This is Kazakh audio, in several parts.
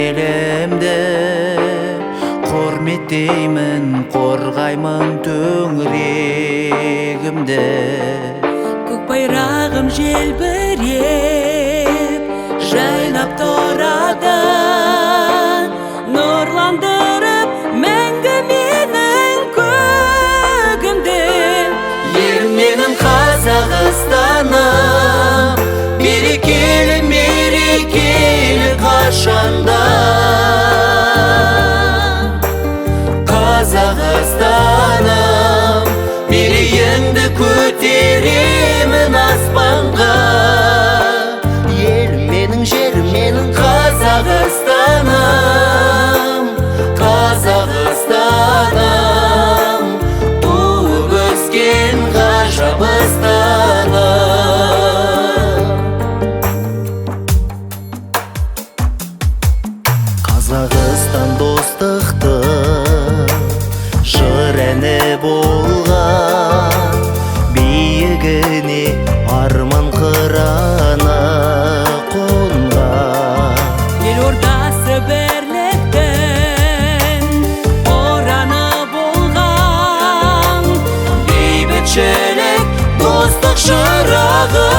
елімді, құрметтеймін, қорғаймын төңірегімді. Көк байрағым желбіреп жайнап тұрады, нұрландырып мәңгі менің көгімді. Елім менің Қазақстаным, берекелі мерекелі қашанда. Қазақстаным, мерейіңді көтеремін аспанға. Елім менің, жерім менің Қазақстаным, Қазақстаным, туып өскен ғажапстаным. Қазақстан достықты жыр әні болған, биігіне арман қыраны қонған. Елордасы бірліктің ұраны болған, бейбітшілік достық шырағы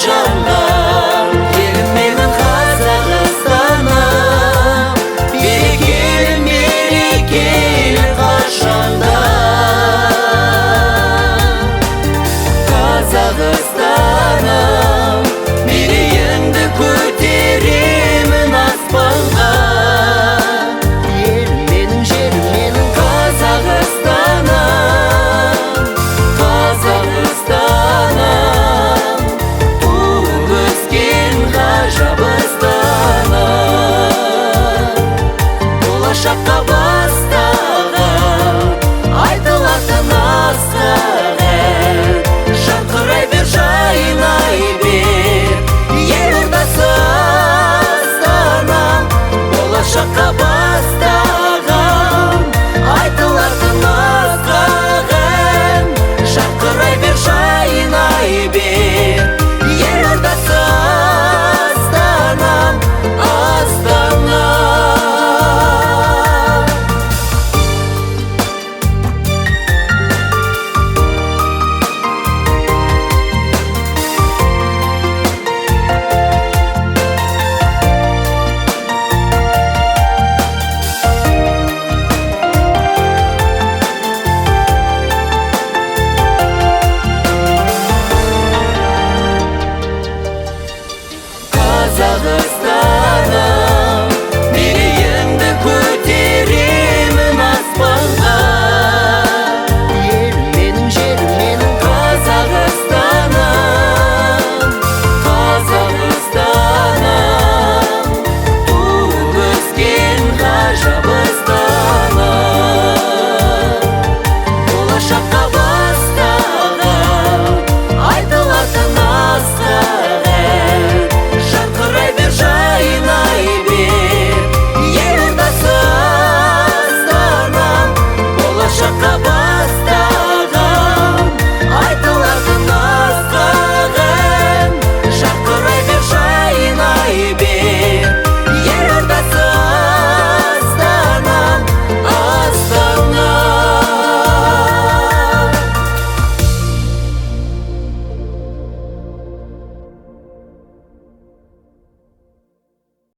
жанған. Елім менің Қазақстаным, берекелі мерекелі қашанда. Қазақстаным, мерейіңді көтеремін аспанға. Елім менің, жерім менің Қазақстаным, Қазақстаным, туып өскен ғажапстаным. Болашаққа бастаған айтылатын асқақ ән, жарқырай бер, жайнай бер, елордасы астанам. Болашаққа бастаған айтылатын асқақ ән, жарқырай бер, жайнай бер, елордасы астанам, астанам. Қазақстаным, мерейіңді көтеремін аспанға. Елім менің, жерім менің Қазақстаным, Қазақстаным, туып өскен ғажап